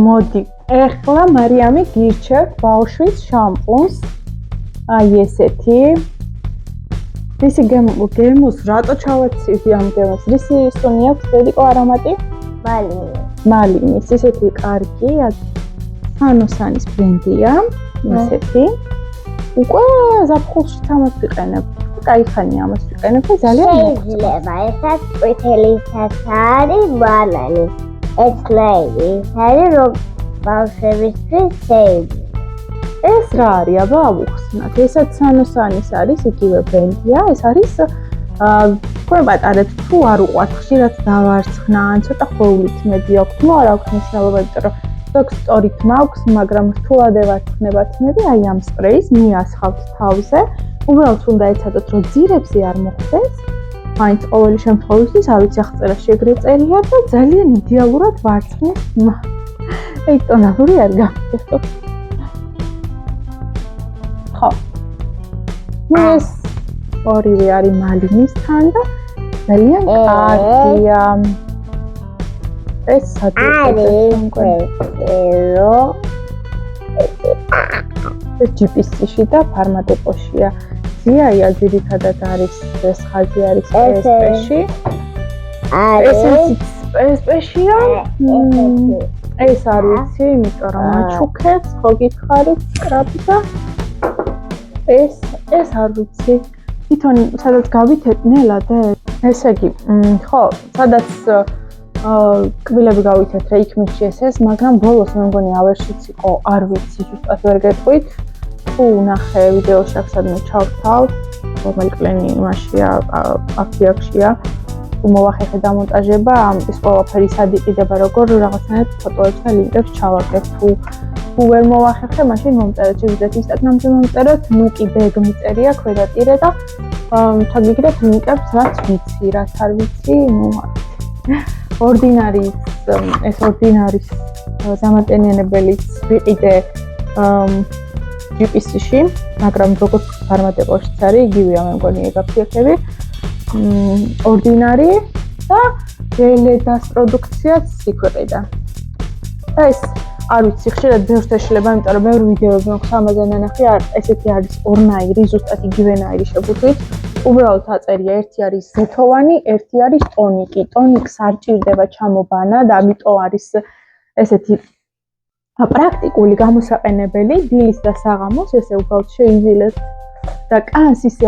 მოდი, ეხლა მარიამი გირჩევთ ბავშვის შამპუნს. აი ესეთი. რისი გემოს რატო ჩავაცივდი ამ გემოს? რისი სუნი აქვს დედიკო არომატი? მალინის. ესეთი კარგი, სანოსანის ბრენდია. ისეთი. უკვე ზაფხულში ამას ვიყენებ. Кайხანი ამას ვიყენებ და ძალიან შეიძლება ესაც ყვითელიცაც არის ბანანი. ეს ლეი არის რომ ბავშვებისთვის შეიძლება. ეს რა არის? აბა ავუხსნათ. ესაც სანოსანის არის იგივე ბრენდია. ეს არის თქვენ პატარეთ თუ არ უყვართ ხშირად დავარცხნა ან ცოტა ხოვლით მედი აქვს. ნუ არ აქვს მნიშვნელობა, იმიტომ რომ ზოგ სტორით მაქვს, მაგრამ რთულად ევარცხნებათ მედი აი ამ სპრეის მიასხავთ თავზე. უბრალოდ უნდა ეცადოთ რომ ძირებზე არ მოხდეს. მაინც ყოველი შემთხვევისთვის არ ვიცი აღწერა შეგრეწერია და ძალიან იდეალურად ვარცხნის. აი ტონალური არ გამიხსოვს. ხო. ეს ორივე არის მალინისთან და ძალიან კარგია. ეს ეს GPC-ში და ფარმადეპოშია. ზიაია ძირითადად არის ეს ხაზი არის SP-ში. ეს SP-შია. ეს არ ვიცი, იმიტომ რომ აჩუქებს, ხო გითხარით, სკრაბი და ეს არ ვიცი. თვითონ სადაც გავითეთ ნელა და ესე იგი, ხო, სადაც კბილები გავითეთ რა იქ მიჩიეს ეს, მაგრამ ბოლოს მე მგონი ავერშიც იყო, არ ვიცი, ზუსტად ვერ გეტყვით. თუ ნახე ვიდეოში აქ სადმე ჩავთავ, რომელი კლენი იმაშია, აფიაქშია. თუ მოვახერხე დამონტაჟება, ის ყველაფერი სად იყიდება, როგორ რაღაცნაირად ფოტოებს და ლინკებს ჩავაგებ. თუ ვერ მოვახერხე, მაშინ მომწერეთ, შეგიძლიათ ინსტაგრამზე მომწერეთ, ნუ კიდე ეგ მიწერია ქვედატირე და ჩაგიგდეთ ლინკებს, რაც ვიცი, რაც არ ვიცი, ნუ ორდინარის დამატენიანებელიც ვიყიდე GPC-ში, მაგრამ როგორც ფარმადეპოშიც არის, იგივეა მე მგონი ეგ აფიაქები. ორდინარი და ელედას პროდუქციაც იქვეყიდა. და ეს არ ვიცი, ხშირად ბევრს ეშლება, იმიტომ რომ ბევრი ვიდეოები მაქვს ამაზე ნანახი, ესეთი არის ორნაირი, ზუსტად იგივენაირი შეგუწვით. უბრალოდ აწერია, ერთი არის ზეთოვანი, ერთი არის ტონიკი. ტონიკს არ ჭირდება ჩამობანა და ამიტომ არის ესეთი პრაქტიკული გამოსაყენებელი, დილის და საღამოს ესე უბრალოდ შეიძილეთ და კანს ისე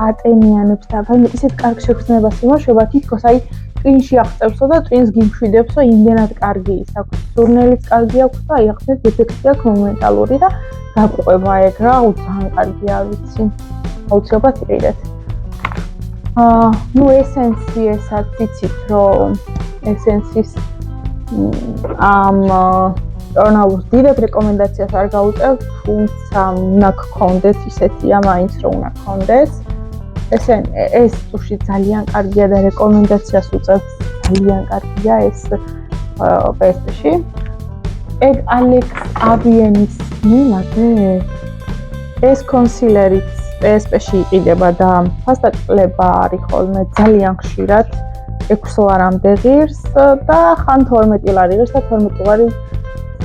ატენიანებს და ისეთ კარგ შეგრძნებას იმუშავა, თითქოს აი ტვინში აღწევსო და ტვინს გიმშვიდებსო, იმდენად კარგი ის აქვს. სურნელიც კარგი აქვს და აი ახლა ეფექტი აქვს მომენტალური და გაყვება ეგ რა, ძალიან კარგი არ ვიცი. აუცილებლად იყიდეთ. ნუ ესენსი ესაც იცით რომ ესენსის ამ ჟურნალს დიდად რეკომენდაციას არ გავუწევთ, თუმცა უნდა გქონდეს ისეთია მაინც რომ უნდა გქონდეს. ეს ტუში ძალიან კარგია და რეკომენდაციას უწევთ, ძალიან კარგია ეს PSP-ში. ეგ ალექს აბიენის მიმაზე ეს კონსილერიც PSP-ში იყიდება და ფასტაკლება არის ხოლმე ძალიან ხშირად 6 ლარამდე ღირს და ხან 12 ლარი ღირს და 12 ლარი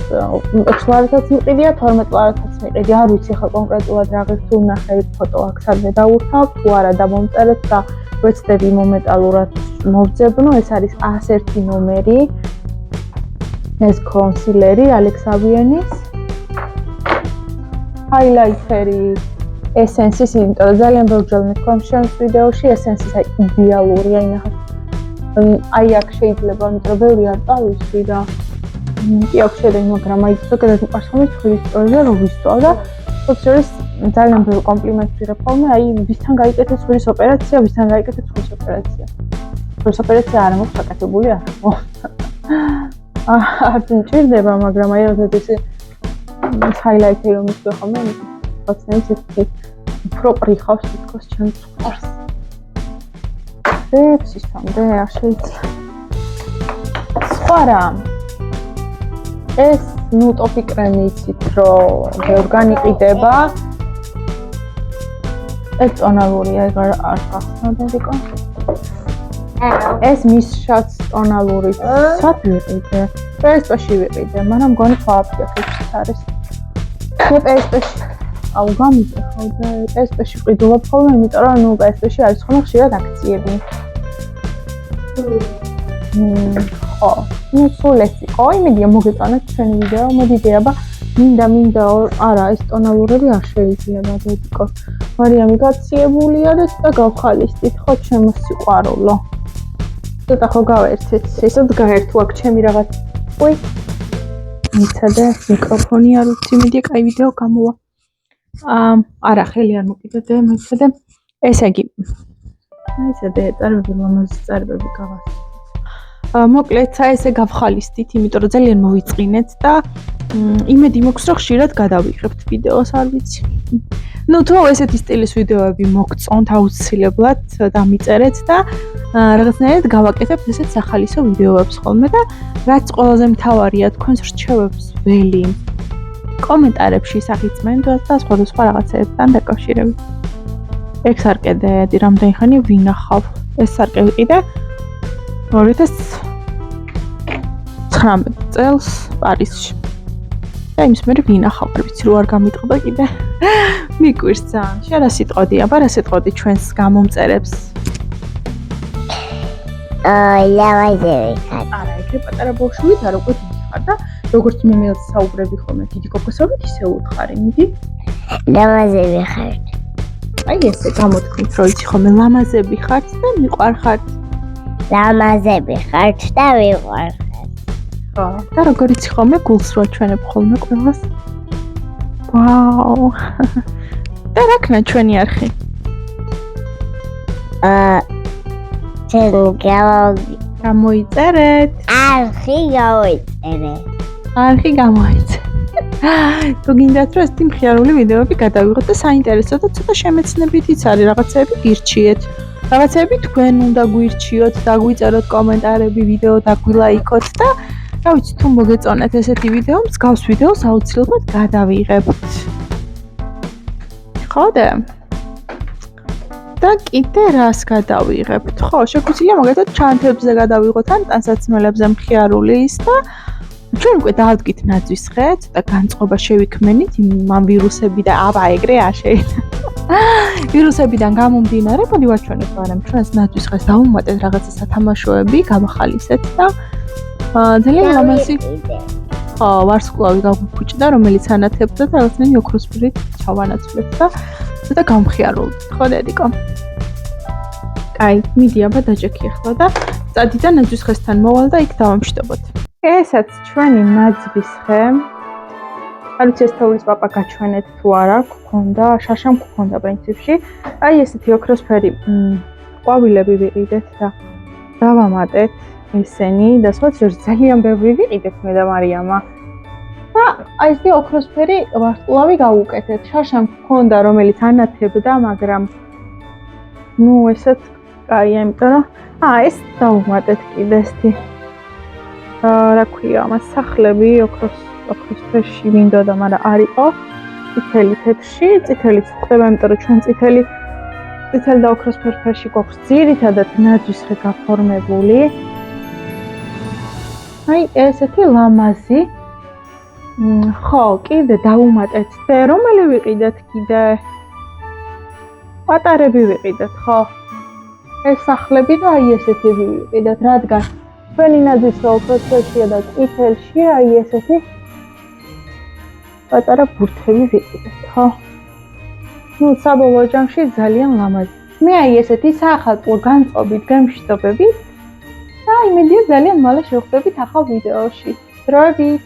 6 ლარითაც მიყიდია, 12 ლარითაც მიყიდია, არ ვიცი ხა კონკრეტულად რა ღირს თუ ნახე ფოტო აქ სადმე დავუთავ, თუ არა დამომწერეთ და ვეცდები მომენტალურად მოვძებნო, ეს არის 101 ნომერი. ეს კონსილერი ალექსაბიენის ჰაილაითერი ესენსის, იმიტომ რომ ძალიან ბევრჯერ მithქვამს ჩემს ვიდეოში, ესენსის აი იდეალურია, ინახეთ. აი აქ შეიძლება, იმიტომ რომ ბევრი არ წავისვი და კი აქვს შედეგი, მაგრამ აი ზოგადად მიყვარს ხოლმე ცხვრის სტორიზე რომ ვისწავ და სოციალის ძალიან ბევრი კომპლიმენტს ვიღებ ხოლმე, აი ვისთან გაიკეთე ცხვრის ოპერაცია, ვისთან გაიკეთე ცხვრის ოპერაცია. ცხვრის ოპერაცია არ მაქვს გაკეთებული არ მაქვს. არ მჭირდება, მაგრამ აი როდესაც ჰაილაითი რომ მისვე ხოლმე, ვაცნებს ისეთი უფრო პრიხავს თითქოს ჩემს ცხვარს. სისამდე არ შეიძლება. სხვა რა ეს ნუ ტოპი კრემი იცით რომ ორგანი ყიდება. ეს ტონალურია, ეგ არ გახსნათ ერიკო. ეს მისშაც ტონალური სად ვიყიდე? PSP-ში ვიყიდე, მაგრამ მგონი ფაფიაქებს არის. მე PSP-ში აუ გამიწევდა, PSP-ში ყიდულობ ხოლმე, იმიტომ რომ ნუ PSP-ში არის ხოლმე ხშირად აქციები. ხო, ნუ სულ ეს იყო, იმედია მოგეწონათ ჩვენი ვიდეო, მოდიდი აბა მინდა არა ეს ტონალურები არ შეიძლება დედიკო. მარიამი გაციებულია და ცოტა გავხალისტით ხო ჩემო სიყვარულო. ცოტა ხო გავერთეთ. ესად გაერთო აქ ჩემი რაღაც. ой. მიცადე მიკროფონი არ უცი მედი კაი ვიდეო გამოვა. არა ხელი არ მოკიდე მიცადე. ესე იგი. აი სადე წარბები ლამაზი წარბები გავას. მოკლედ ესე გავხალისტით, იმიტომ რომ ძალიან მოვიწყინეთ და იმედი მაქვს რომ ხშირად გადავიღებთ ვიდეოს, არ ვიცი. ნუ თუ ესეთი სტილის ვიდეოები მოგწონთ აუცილებლად დამიწერეთ და რაღაცნაირად გავაკეთებთ ესეთ სახალისო ვიდეოებს ხოლმე და რაც ყველაზე მთავარია თქვენს რჩევებს ველი კომენტარებში საღიწმენთ და სხვადასხვა რაღაცებთან დაკავშირებით. ეგ სარკედე რამდენი ხანი ვინახავ ეს სარკე ვიყიდე 2019 წელს პარიზში. და იმის მერე ვინახავ, არ ვიცი რო არ გამიტყდა კიდე. მიკვირს ძალიან. შენ რა სიტყოდი, აბა რა სიტყოდი ჩვენს გამომწერებს? ლამაზები ხარ. არა, ეგრე პატარა ბავშვით არ უკვე ხარ და როგორც მე მეელს საუბრები ხოლმე დიდი კოკოსობით ისე უთხარი, მიდი. ლამაზები ხარ. აი ესე გამოთქვით, რომ იცი ხოლმე ლამაზები ხართ და მიყვარხართ. ლამაზები ხართ და მიყვარხართ. და როგორ იცი ხოლმე გულს რო ჩვენებ ხოლმე ყველას. ვაუ. და რა ქნა ჩვენი არხი? ჩვენ გამოიწერეთ. არხი გამოიწერე. არხი გამოიწერე. თუ გინდათ რომ ესეთი მხიარული ვიდეოები გადავიღოთ და საინტერესო და ცოტა შემეცნებითიც არის რაღაცები გირჩიეთ. რაღაცები თქვენ უნდა გვირჩიოთ, დაგვიწეროთ კომენტარები, ვიდეო დაგვილაიქოთ და რა ვიცი თუ მოგეწონათ ესეთი ვიდეო, მსგავს ვიდეოს აუცილებლად გადავიღებთ. ხო და კიდე რას გადავიღებთ? ხო, შეგვიძლია მაგალითად ჩანთებზე გადავიღოთ ან ტანსაცმელებზე მხიარული ის და ჩვენ უკვე დავდგით ნაძვის ხე, ცოტა განწყობა შევიქმნით ამ ვირუსები და აბა ეგრე არ შეიძლება. ვირუსებიდან გამომდინარე, მოდი ვაჩვენებ მაგრამ ჩვენს ნაძვის ხეს დავუმატეთ რაღაცა სათამაშოები, გავახალისეთ და ძალიან ლამაზი ვარსკვლავი გავფუჭდა, რომელიც ანათებდა და რაღაცნაირი ოქროსფრით ჩავანაცვლეთ და ცოტა გამხიარულდით, ხო დედიკო? კაი, მიდი აბა დაჭექი ახლა და წადი და ნაძვის ხესთან მოვალ და იქ დავამშვიდობოთ. ესაც ჩვენი ნაძვის ხე. არ ვიცი ეს თოვლის პაპა გაჩვენეთ თუ არა, გქონდა, შაშამ გქონდა პრინციპში. აი ესეთი ოქროსფერი ყვავილები ვიყიდეთ და დავამატეთ ესენი და სხვა ძალიან ბევრი ვიყიდეთ მე და მარიამა. და აი ეს ოქროსფერი ვარსკვლავი გავუკეთეთ. შაშამ გქონდა რომელიც ანათებდა, მაგრამ ნუ ესეც კაია, იმიტომ რომ ეს დავუმატეთ კიდე ესეთი რა ქვია ამას სახლები ოქროსფერში მინდოდა, მაგრამ არ იყო წითელი თეთრში, წითელიც ხდება, იმიტომ რომ ჩვენ წითელი და ოქროსფერ ფერში გვაქვს ძირითადად ნაძვის ხე გაფორმებული. აი ესეთი ლამაზი. ხო, კიდე დავუმატეთ და რომელი ვიყიდეთ კიდე? პატარები ვიყიდეთ, ხო? ეს სახლები და აი ესეთი ვიყიდეთ, რადგან ჩვენი ნაძვის ხე ოქროსფერშია და წითელში აი ესეთი პატარა ბურთები ვიყიდეთ, ხო? ნუ საბოლოო ჯამში ძალიან ლამაზი. მე აი ესეთი საახალწლო განწყობით გამშვიდობებით და იმედია ძალიან მალე შევხვდებით ახალ ვიდეოში. დროებით!